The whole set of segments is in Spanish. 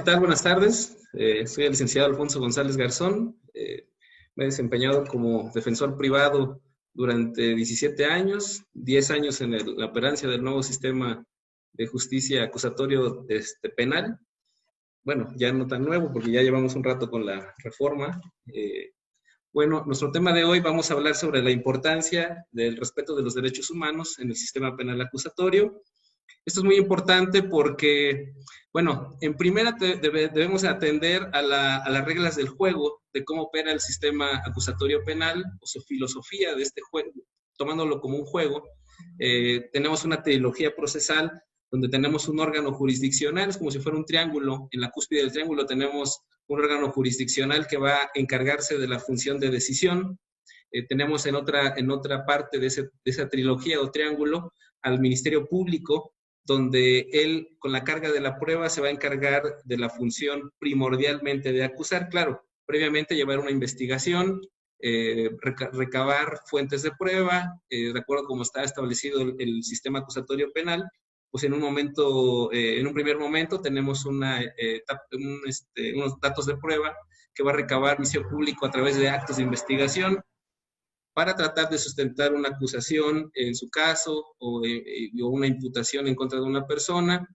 tal? Buenas tardes. Soy el licenciado Alfonso González Garzón. Me he desempeñado como defensor privado durante 17 años, 10 años en la operancia del nuevo sistema de justicia acusatorio penal. Bueno, ya no tan nuevo porque ya llevamos un rato con la reforma. Bueno, nuestro tema de hoy vamos a hablar sobre la importancia del respeto de los derechos humanos en el sistema penal acusatorio. Esto es muy importante porque, bueno, en primera debemos atender a las reglas del juego, de cómo opera el sistema acusatorio penal, o su filosofía de este juego, tomándolo como un juego. Tenemos una trilogía procesal donde tenemos un órgano jurisdiccional, es como si fuera un triángulo. En la cúspide del triángulo tenemos un órgano jurisdiccional que va a encargarse de la función de decisión. Tenemos en otra parte de esa trilogía o triángulo al Ministerio Público, donde él, con la carga de la prueba, se va a encargar de la función primordialmente de acusar, claro, previamente llevar una investigación, recabar fuentes de prueba, de acuerdo a cómo está establecido el sistema acusatorio penal. Pues en un primer momento tenemos unos datos de prueba que va a recabar el Ministerio Público a través de actos de investigación, para tratar de sustentar una acusación en su caso o una imputación en contra de una persona,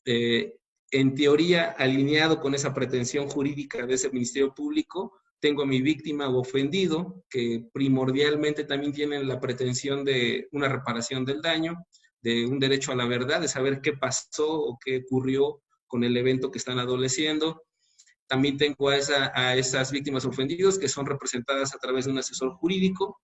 en teoría alineado con esa pretensión jurídica de ese Ministerio Público. Tengo a mi víctima o ofendido, que primordialmente también tienen la pretensión de una reparación del daño, de un derecho a la verdad, de saber qué pasó o qué ocurrió con el evento que están adoleciendo. También tengo a esas víctimas ofendidas que son representadas a través de un asesor jurídico.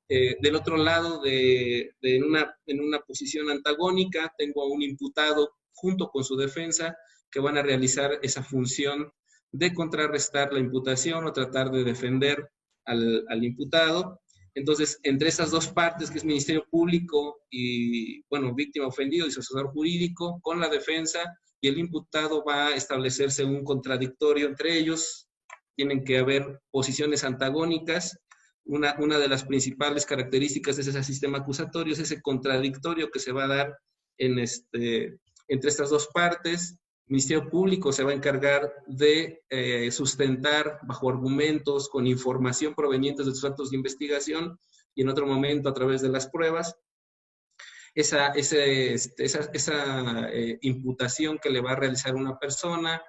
Del otro lado, en una posición antagónica, tengo a un imputado junto con su defensa que van a realizar esa función de contrarrestar la imputación o tratar de defender al imputado. Entonces, entre esas dos partes, que es Ministerio Público y, bueno, víctima ofendido y su asesor jurídico, con la defensa y el imputado, va a establecerse un contradictorio entre ellos. Tienen que haber posiciones antagónicas. Una de las principales características de ese sistema acusatorio es ese contradictorio que se va a dar entre estas dos partes. El Ministerio Público se va a encargar de sustentar bajo argumentos, con información proveniente de sus actos de investigación, y en otro momento a través de las pruebas, esa imputación que le va a realizar una persona,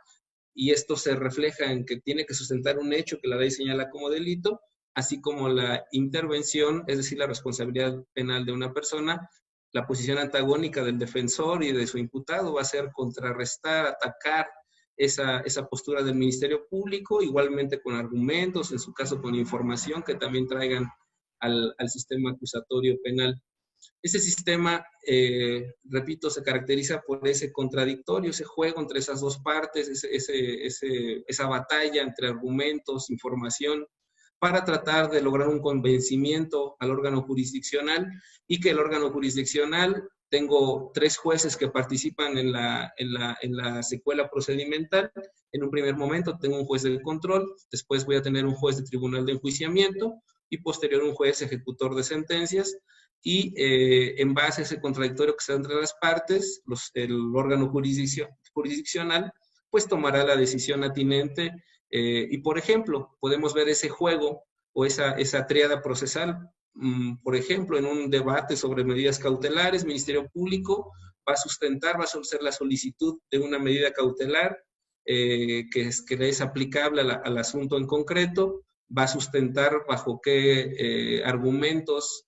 y esto se refleja en que tiene que sustentar un hecho que la ley señala como delito, así como la intervención, es decir, la responsabilidad penal de una persona. La posición antagónica del defensor y de su imputado va a ser contrarrestar, atacar esa postura del Ministerio Público, igualmente con argumentos, en su caso con información que también traigan al sistema acusatorio penal. Ese sistema, repito, se caracteriza por ese contradictorio, ese juego entre esas dos partes, esa batalla entre argumentos, información, para tratar de lograr un convencimiento al órgano jurisdiccional, y que el órgano jurisdiccional, tengo 3 jueces que participan en la secuela procedimental. En un primer momento tengo un juez de control, después voy a tener un juez de tribunal de enjuiciamiento y posterior un juez ejecutor de sentencias. Y en base a ese contradictorio que se da entre las partes, el órgano jurisdiccional pues tomará la decisión atinente. Y por ejemplo, podemos ver ese juego o esa tríada procesal. Por ejemplo, en un debate sobre medidas cautelares, el Ministerio Público va a hacer la solicitud de una medida cautelar que le es aplicable al asunto en concreto, va a sustentar bajo qué argumentos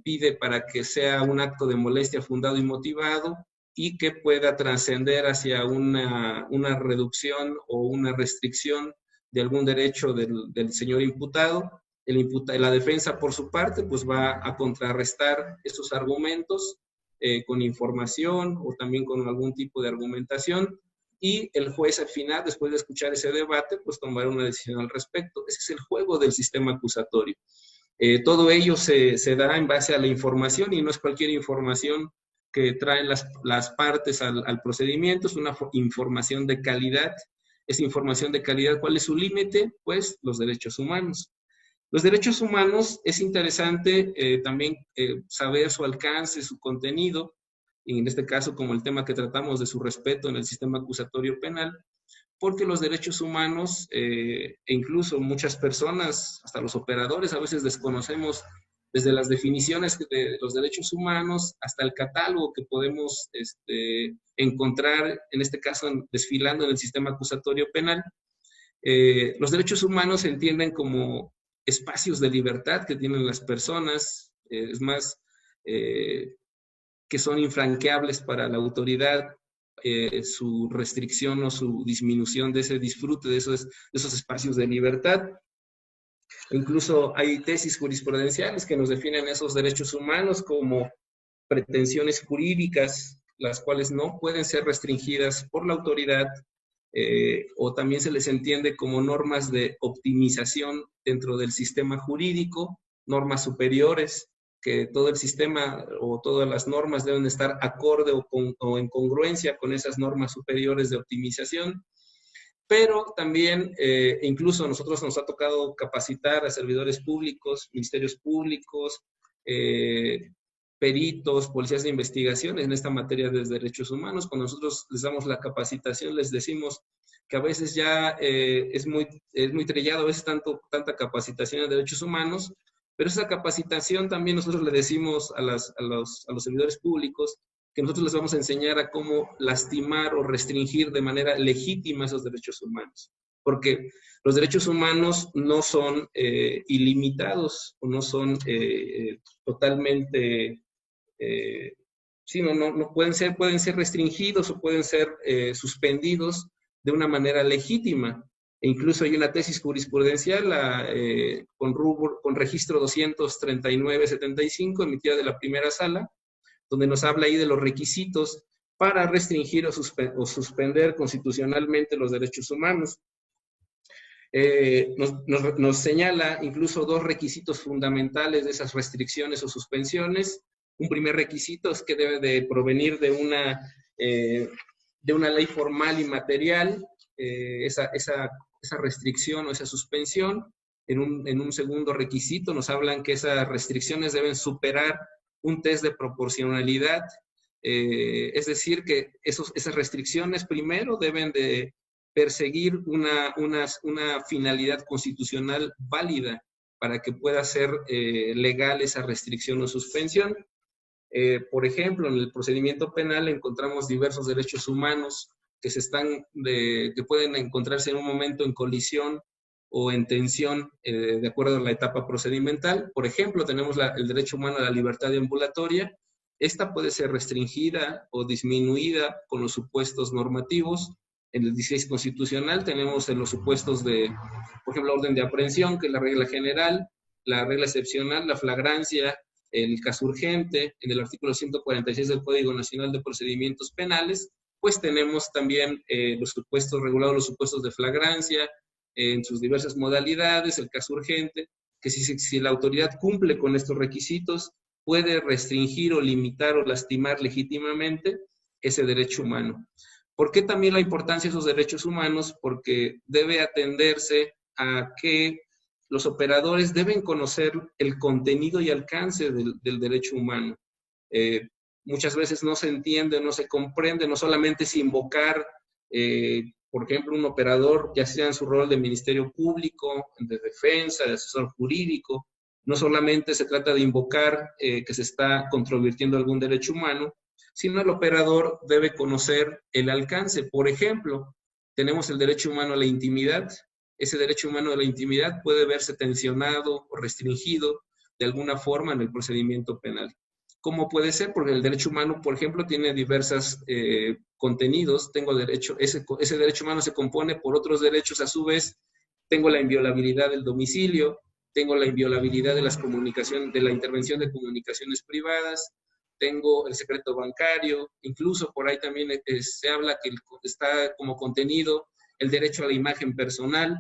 pide para que sea un acto de molestia fundado y motivado, y que pueda trascender hacia una reducción o una restricción de algún derecho del señor imputado. La defensa, por su parte, pues va a contrarrestar esos argumentos con información o también con algún tipo de argumentación, y el juez al final, después de escuchar ese debate, pues tomará una decisión al respecto. Ese es el juego del sistema acusatorio. Todo ello se da en base a la información, y no es cualquier información que traen las partes al procedimiento, es una información de calidad. Esa información de calidad, ¿cuál es su límite? Pues los derechos humanos. Los derechos humanos, es interesante también saber su alcance, su contenido, y en este caso, como el tema que tratamos de su respeto en el sistema acusatorio penal, porque los derechos humanos, e incluso muchas personas, hasta los operadores, a veces desconocemos desde las definiciones de los derechos humanos hasta el catálogo que podemos encontrar, en este caso, desfilando en el sistema acusatorio penal. Los derechos humanos se entienden como espacios de libertad que tienen las personas, es más, que son infranqueables para la autoridad, su restricción o su disminución de ese disfrute de esos espacios de libertad. Incluso hay tesis jurisprudenciales que nos definen esos derechos humanos como pretensiones jurídicas, las cuales no pueden ser restringidas por la autoridad, o también se les entiende como normas de optimización dentro del sistema jurídico, normas superiores, que todo el sistema o todas las normas deben estar acorde o en congruencia con esas normas superiores de optimización. Pero también, incluso a nosotros nos ha tocado capacitar a servidores públicos, ministerios públicos, peritos, policías de investigación en esta materia de derechos humanos. Cuando nosotros les damos la capacitación, les decimos que a veces ya es muy trillado, a veces tanta capacitación en derechos humanos, pero esa capacitación también nosotros le decimos a los servidores públicos que nosotros les vamos a enseñar a cómo lastimar o restringir de manera legítima esos derechos humanos. Porque los derechos humanos no son ilimitados o no son totalmente... sí, no pueden ser restringidos o pueden ser suspendidos de una manera legítima. E incluso hay una tesis jurisprudencial con registro 239-75 emitida de la primera sala, donde nos habla ahí de los requisitos para restringir o suspender constitucionalmente los derechos humanos. Nos señala incluso dos requisitos fundamentales de esas restricciones o suspensiones. Un primer requisito es que debe de provenir de una ley formal y material, esa restricción o esa suspensión. En un segundo requisito nos hablan que esas restricciones deben superar un test de proporcionalidad, es decir, que esas restricciones primero deben de perseguir una finalidad constitucional válida para que pueda ser legal esa restricción o suspensión. Por ejemplo, en el procedimiento penal encontramos diversos derechos humanos que pueden encontrarse en un momento en colisión o en tensión de acuerdo a la etapa procedimental. Por ejemplo, tenemos el derecho humano a la libertad ambulatoria. Esta puede ser restringida o disminuida con los supuestos normativos. En el 16 constitucional tenemos en los supuestos de, por ejemplo, la orden de aprehensión, que es la regla general, la regla excepcional, la flagrancia, el caso urgente. En el artículo 146 del Código Nacional de Procedimientos Penales, pues tenemos también los supuestos de flagrancia, en sus diversas modalidades, el caso urgente, que si la autoridad cumple con estos requisitos, puede restringir o limitar o lastimar legítimamente ese derecho humano. ¿Por qué también la importancia de esos derechos humanos? Porque debe atenderse a que los operadores deben conocer el contenido y alcance del derecho humano. Muchas veces no se entiende, no se comprende, no solamente es invocar, por ejemplo, un operador, ya sea en su rol de ministerio público, de defensa, de asesor jurídico, no solamente se trata de invocar que se está controvirtiendo algún derecho humano, sino el operador debe conocer el alcance. Por ejemplo, tenemos el derecho humano a la intimidad. Ese derecho humano a la intimidad puede verse tensionado o restringido de alguna forma en el procedimiento penal. ¿Cómo puede ser? Porque el derecho humano, por ejemplo, tiene diversos contenidos. Ese derecho humano se compone por otros derechos a su vez. Tengo la inviolabilidad del domicilio, tengo la inviolabilidad de de la intervención de comunicaciones privadas, tengo el secreto bancario, incluso por ahí también se habla que está como contenido el derecho a la imagen personal.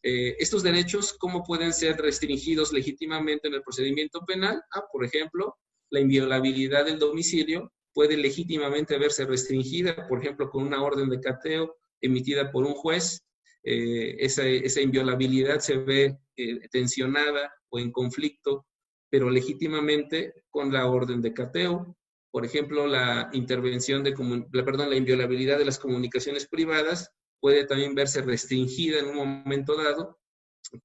Estos derechos, ¿cómo pueden ser restringidos legítimamente en el procedimiento penal? Por ejemplo, la inviolabilidad del domicilio puede legítimamente verse restringida, por ejemplo, con una orden de cateo emitida por un juez. Esa inviolabilidad se ve tensionada o en conflicto, pero legítimamente con la orden de cateo. Por ejemplo, la inviolabilidad de las comunicaciones privadas puede también verse restringida en un momento dado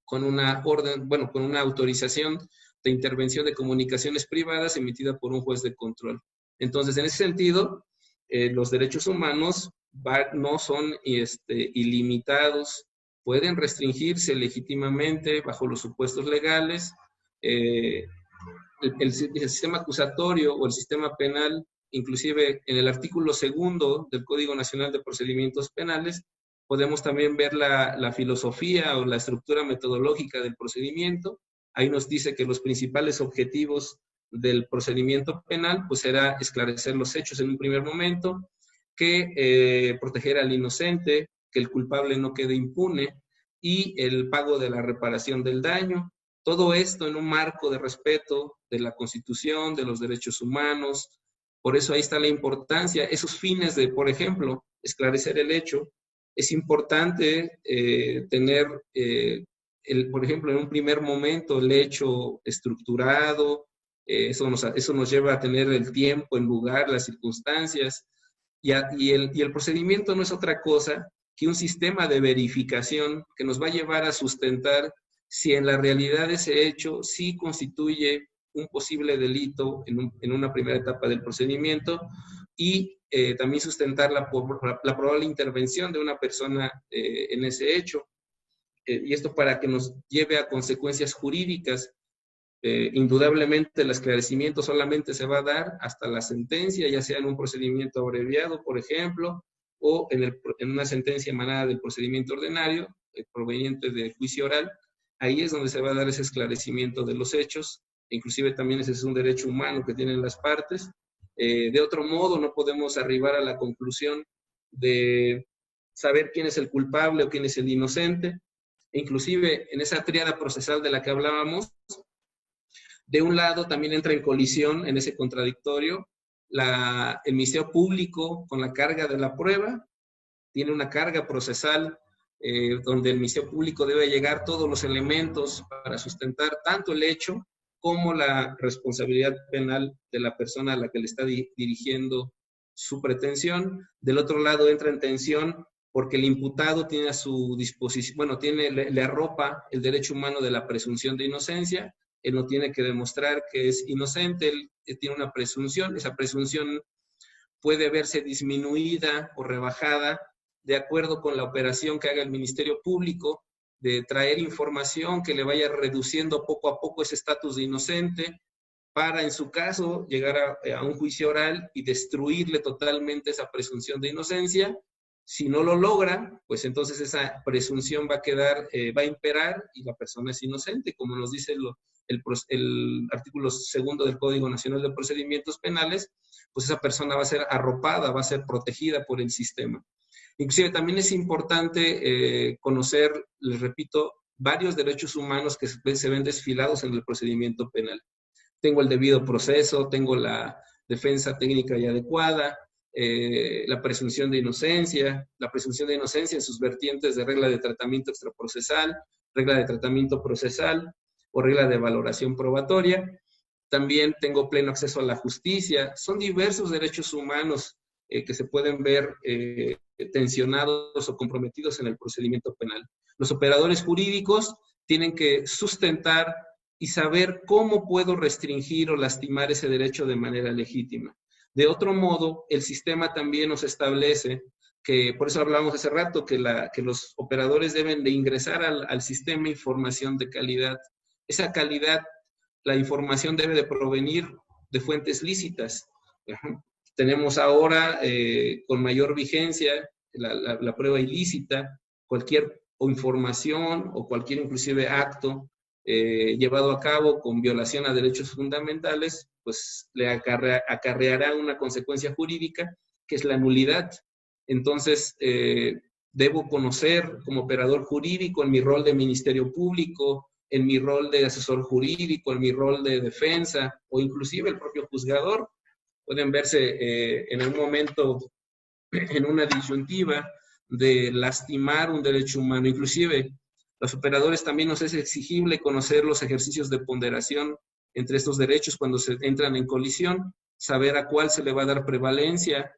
con una orden, bueno, con una autorización de intervención de comunicaciones privadas emitida por un juez de control. Entonces, en ese sentido, los derechos humanos no son ilimitados, pueden restringirse legítimamente bajo los supuestos legales. El sistema acusatorio o el sistema penal, inclusive en el artículo 2 del Código Nacional de Procedimientos Penales, podemos también ver la filosofía o la estructura metodológica del procedimiento. Ahí nos dice que los principales objetivos del procedimiento penal pues será esclarecer los hechos en un primer momento, que proteger al inocente, que el culpable no quede impune y el pago de la reparación del daño. Todo esto en un marco de respeto de la Constitución, de los derechos humanos. Por eso ahí está la importancia, esos fines de, por ejemplo, esclarecer el hecho. Es importante tener, por ejemplo, en un primer momento el hecho estructurado, eso nos lleva a tener el tiempo, el lugar, las circunstancias, y el procedimiento no es otra cosa que un sistema de verificación que nos va a llevar a sustentar si en la realidad ese hecho sí constituye un posible delito en una primera etapa del procedimiento, y también sustentar la probable intervención de una persona en ese hecho. Y esto para que nos lleve a consecuencias jurídicas. Indudablemente el esclarecimiento solamente se va a dar hasta la sentencia, ya sea en un procedimiento abreviado, por ejemplo, o en una sentencia emanada del procedimiento ordinario, proveniente del juicio oral. Ahí es donde se va a dar ese esclarecimiento de los hechos. Inclusive también ese es un derecho humano que tienen las partes. De otro modo, no podemos arribar a la conclusión de saber quién es el culpable o quién es el inocente. Inclusive en esa tríada procesal de la que hablábamos, de un lado también entra en colisión en ese contradictorio el Ministerio Público con la carga de la prueba. Tiene una carga procesal donde el Ministerio Público debe llegar todos los elementos para sustentar tanto el hecho como la responsabilidad penal de la persona a la que le está dirigiendo su pretensión. Del otro lado entra en tensión porque el imputado tiene a su disposición, bueno, le arropa el derecho humano de la presunción de inocencia. Él no tiene que demostrar que es inocente, él tiene una presunción. Esa presunción puede verse disminuida o rebajada de acuerdo con la operación que haga el Ministerio Público, de traer información que le vaya reduciendo poco a poco ese estatus de inocente, para, en su caso, llegar a un juicio oral y destruirle totalmente esa presunción de inocencia. Si no lo logra, pues entonces esa presunción va a imperar y la persona es inocente, como nos dice el artículo 2 del Código Nacional de Procedimientos Penales. Pues esa persona va a ser arropada, va a ser protegida por el sistema. Inclusive también es importante conocer, les repito, varios derechos humanos que se ven desfilados en el procedimiento penal. Tengo el debido proceso, tengo la defensa técnica y adecuada, la presunción de inocencia en sus vertientes de regla de tratamiento extraprocesal, regla de tratamiento procesal o regla de valoración probatoria. También tengo pleno acceso a la justicia. Son diversos derechos humanos que se pueden ver tensionados o comprometidos en el procedimiento penal. Los operadores jurídicos tienen que sustentar y saber cómo puedo restringir o lastimar ese derecho de manera legítima. De otro modo, el sistema también nos establece que, por eso hablábamos hace rato, que los operadores deben de ingresar al sistema información de calidad. Esa calidad, la información debe de provenir de fuentes lícitas. Tenemos ahora con mayor vigencia la prueba ilícita. Cualquier información o cualquier inclusive acto llevado a cabo con violación a derechos fundamentales, pues le acarreará una consecuencia jurídica que es la nulidad. Entonces, debo conocer como operador jurídico en mi rol de Ministerio Público, en mi rol de asesor jurídico, en mi rol de defensa o inclusive el propio juzgador. Pueden verse en un momento en una disyuntiva de lastimar un derecho humano. Inclusive, los operadores también nos es exigible conocer los ejercicios de ponderación entre estos derechos cuando se entran en colisión, saber a cuál se le va a dar prevalencia.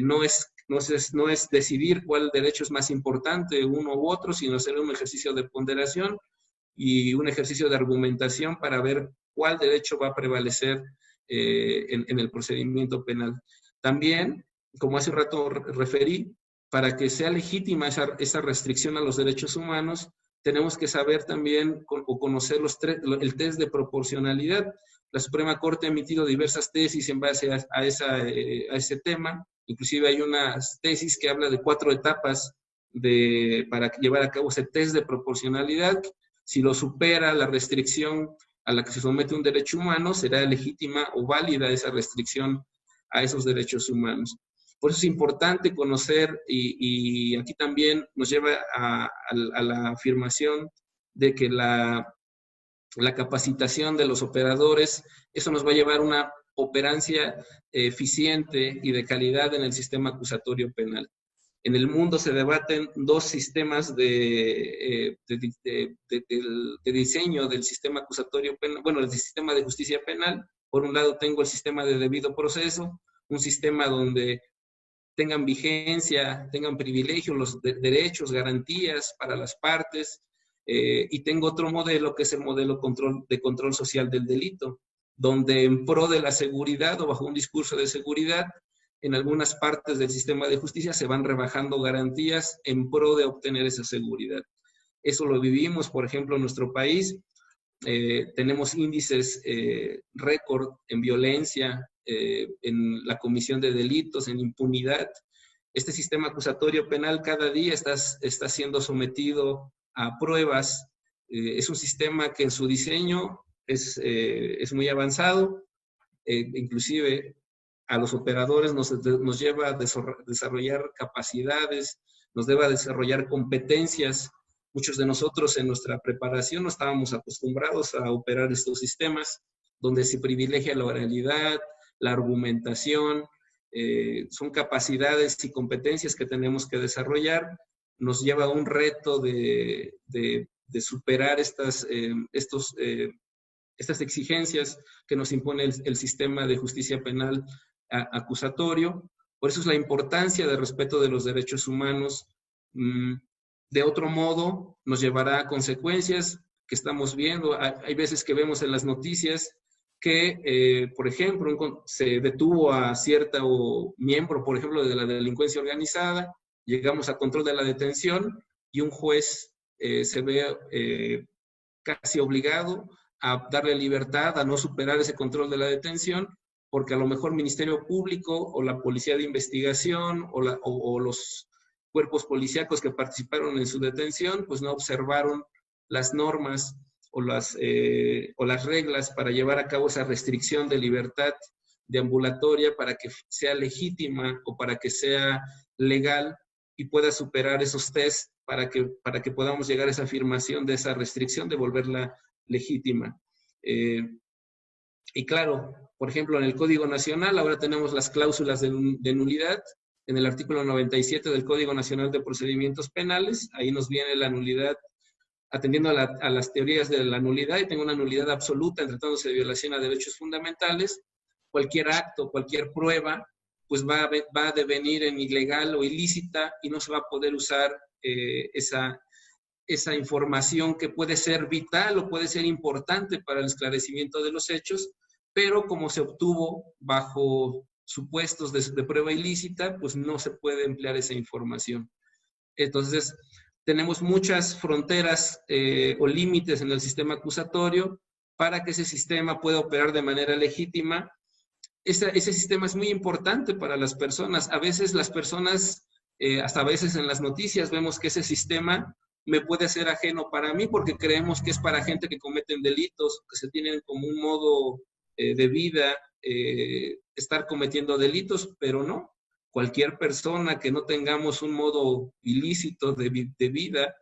No es no es decidir cuál derecho es más importante, uno u otro, sino hacer un ejercicio de ponderación y un ejercicio de argumentación para ver cuál derecho va a prevalecer en el procedimiento penal. También, como hace un rato referí, para que sea legítima esa restricción a los derechos humanos, tenemos que saber también o conocer el test de proporcionalidad. La Suprema Corte ha emitido diversas tesis en base a ese tema. Inclusive hay una tesis que habla de 4 etapas para llevar a cabo ese test de proporcionalidad. Si lo supera la restricción a la que se somete un derecho humano, será legítima o válida esa restricción a esos derechos humanos. Por eso es importante conocer, y aquí también nos lleva a la afirmación de que la capacitación de los operadores, eso nos va a llevar a una operancia eficiente y de calidad en el sistema acusatorio penal. En el mundo se debaten 2 sistemas de diseño del sistema acusatorio penal, bueno, el sistema de justicia penal. Por un lado tengo el sistema de debido proceso, un sistema donde tengan vigencia, tengan privilegio los derechos, garantías para las partes, y tengo otro modelo que es el modelo de control social del delito, donde en pro de la seguridad o bajo un discurso de seguridad, en algunas partes del sistema de justicia se van rebajando garantías en pro de obtener esa seguridad. Eso lo vivimos, por ejemplo, en nuestro país. Tenemos índices récord en violencia, en la comisión de delitos, en impunidad. Este sistema acusatorio penal cada día está siendo sometido a pruebas. Es un sistema que en su diseño es muy avanzado, inclusive a los operadores nos lleva a desarrollar capacidades, nos lleva a desarrollar competencias. Muchos de nosotros en nuestra preparación no estábamos acostumbrados a operar estos sistemas, donde se privilegia la oralidad, la argumentación, son capacidades y competencias que tenemos que desarrollar. Nos lleva a un reto de superar estas exigencias que nos impone el sistema de justicia penal acusatorio. Por eso es la importancia del respeto de los derechos humanos. De otro modo, nos llevará a consecuencias que estamos viendo. Hay veces que vemos en las noticias que, por ejemplo, se detuvo a cierto miembro, por ejemplo, de la delincuencia organizada, llegamos a control de la detención y un juez se ve casi obligado a darle libertad, a no superar ese control de la detención, porque a lo mejor el Ministerio Público o la Policía de Investigación o los cuerpos policíacos que participaron en su detención, pues no observaron las normas o las reglas para llevar a cabo esa restricción de libertad deambulatoria para que sea legítima o para que sea legal y pueda superar esos test para que podamos llegar a esa afirmación de esa restricción, de volverla legítima. Y claro, por ejemplo, en el Código Nacional ahora tenemos las cláusulas de nulidad. En el artículo 97 del Código Nacional de Procedimientos Penales, ahí nos viene la nulidad, atendiendo a las teorías de la nulidad, y tengo una nulidad absoluta en tratándose de violación a derechos fundamentales. Cualquier acto, cualquier prueba, pues va a devenir en ilegal o ilícita y no se va a poder usar esa información que puede ser vital o puede ser importante para el esclarecimiento de los hechos, pero como se obtuvo bajo supuestos de prueba ilícita, pues no se puede emplear esa información. Entonces, tenemos muchas fronteras o límites en el sistema acusatorio para que ese sistema pueda operar de manera legítima. Ese sistema es muy importante para las personas. A veces las personas, hasta a veces en las noticias vemos que ese sistema me puede ser ajeno para mí porque creemos que es para gente que cometen delitos, que se tienen como un modo de vida, estar cometiendo delitos, pero no. Cualquier persona que no tengamos un modo ilícito de vida,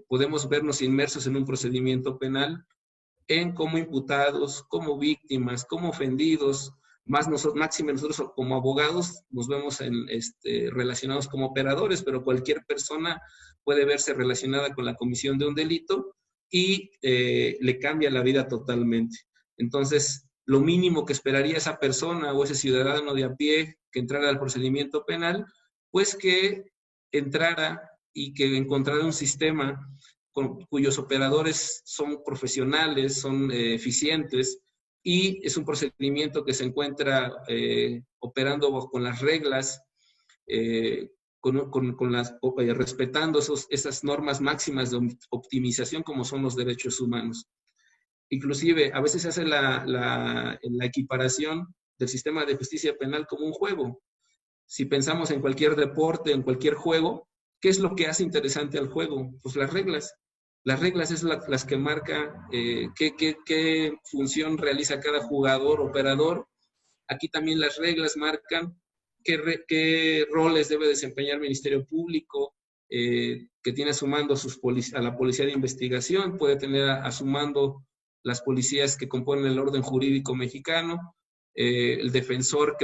podemos vernos inmersos en un procedimiento penal como imputados, como víctimas, como ofendidos. Máxime nosotros como abogados nos vemos relacionados como operadores, pero cualquier persona puede verse relacionada con la comisión de un delito y le cambia la vida totalmente. Entonces, lo mínimo que esperaría esa persona o ese ciudadano de a pie que entrara al procedimiento penal, pues que entrara y que encontrara un sistema cuyos operadores son profesionales, son eficientes, y es un procedimiento que se encuentra operando con las reglas, respetando esas normas máximas de optimización como son los derechos humanos. Inclusive, a veces se hace la equiparación del sistema de justicia penal como un juego. Si pensamos en cualquier deporte, en cualquier juego, ¿qué es lo que hace interesante al juego? Pues las reglas. Las reglas es las que marcan qué función realiza cada jugador, operador. Aquí también las reglas marcan qué roles debe desempeñar el Ministerio Público, que tiene a su mando a la Policía de Investigación, puede tener a su mando las policías que componen el orden jurídico mexicano, el defensor,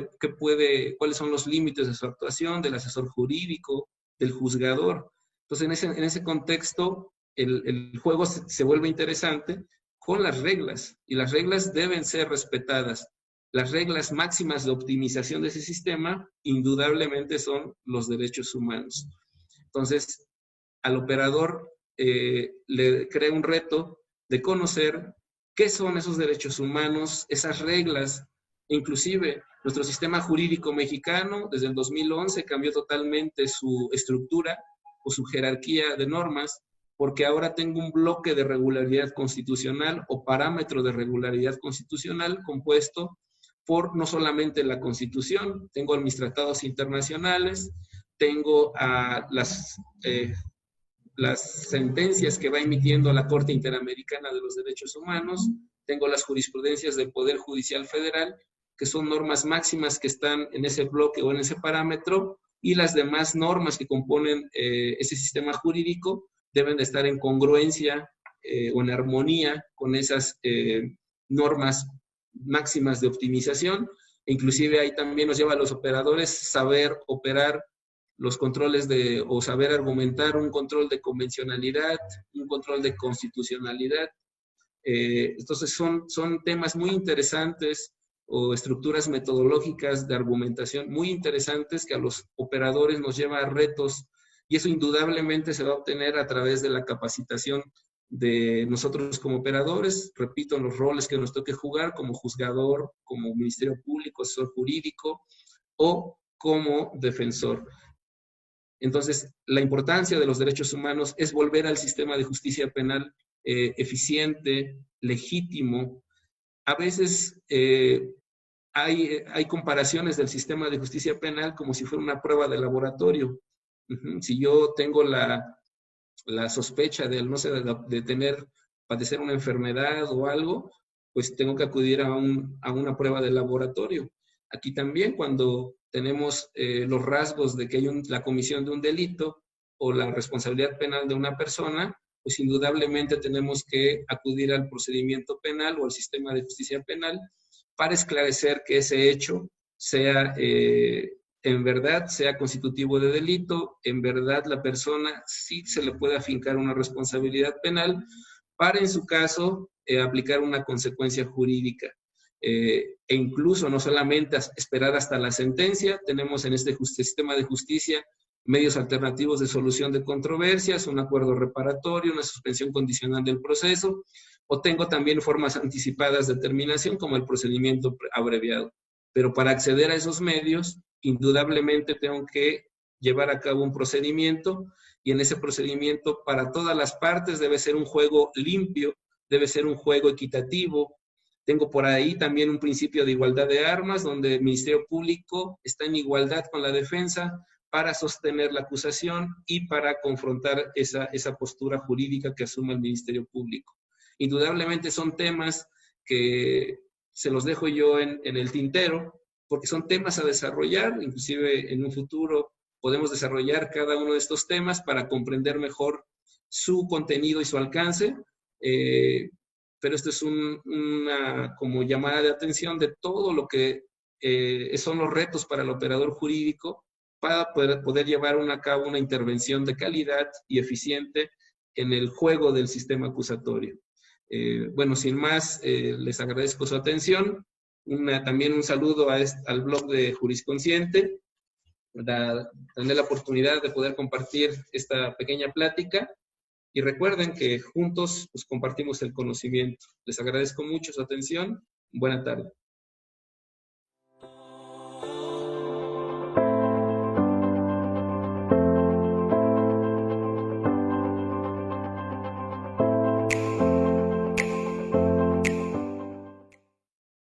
cuáles son los límites de su actuación, del asesor jurídico, del juzgador. Entonces, en ese contexto, el juego se vuelve interesante con las reglas, y las reglas deben ser respetadas. Las reglas máximas de optimización de ese sistema, indudablemente, son los derechos humanos. Entonces, al operador le crea un reto de conocer qué son esos derechos humanos, esas reglas. Inclusive, nuestro sistema jurídico mexicano, desde el 2011, cambió totalmente su estructura o su jerarquía de normas, porque ahora tengo un bloque de regularidad constitucional o parámetro de regularidad constitucional compuesto por no solamente la Constitución, tengo mis tratados internacionales, tengo las sentencias que va emitiendo la Corte Interamericana de los Derechos Humanos, tengo las jurisprudencias del Poder Judicial Federal, que son normas máximas que están en ese bloque o en ese parámetro, y las demás normas que componen ese sistema jurídico deben de estar en congruencia o en armonía con esas normas máximas de optimización. Inclusive ahí también nos lleva a los operadores saber operar los controles o saber argumentar un control de convencionalidad, un control de constitucionalidad. Entonces son temas muy interesantes, o estructuras metodológicas de argumentación muy interesantes que a los operadores nos lleva a retos, y eso indudablemente se va a obtener a través de la capacitación de nosotros como operadores, repito, en los roles que nos toque jugar como juzgador, como Ministerio Público, asesor jurídico o como defensor. Entonces, la importancia de los derechos humanos es volver al sistema de justicia penal eficiente, legítimo. A veces hay comparaciones del sistema de justicia penal como si fuera una prueba de laboratorio. Si yo tengo la sospecha de, no sé, de padecer una enfermedad o algo, pues tengo que acudir a una prueba de laboratorio. Aquí también, cuando tenemos los rasgos de que hay la comisión de un delito o la responsabilidad penal de una persona, pues indudablemente tenemos que acudir al procedimiento penal o al sistema de justicia penal para esclarecer que ese hecho sea en verdad sea constitutivo de delito, en verdad la persona sí se le puede afincar una responsabilidad penal para, en su caso, aplicar una consecuencia jurídica. E incluso no solamente esperar hasta la sentencia, tenemos en este sistema de justicia medios alternativos de solución de controversias, un acuerdo reparatorio, una suspensión condicional del proceso, o tengo también formas anticipadas de terminación como el procedimiento abreviado. Pero para acceder a esos medios, indudablemente tengo que llevar a cabo un procedimiento, y en ese procedimiento para todas las partes debe ser un juego limpio, debe ser un juego equitativo. Tengo por ahí también un principio de igualdad de armas, donde el Ministerio Público está en igualdad con la defensa para sostener la acusación y para confrontar esa postura jurídica que asuma el Ministerio Público. Indudablemente son temas que se los dejo yo en el tintero, porque son temas a desarrollar. Inclusive en un futuro podemos desarrollar cada uno de estos temas para comprender mejor su contenido y su alcance, pero esto es una como llamada de atención de todo lo que son los retos para el operador jurídico para poder llevar a cabo una intervención de calidad y eficiente en el juego del sistema acusatorio. Bueno, sin más, les agradezco su atención. También un saludo al blog de Jurisconsciente, tener la oportunidad de poder compartir esta pequeña plática. Y recuerden que juntos pues, compartimos el conocimiento. Les agradezco mucho su atención. Buena tarde.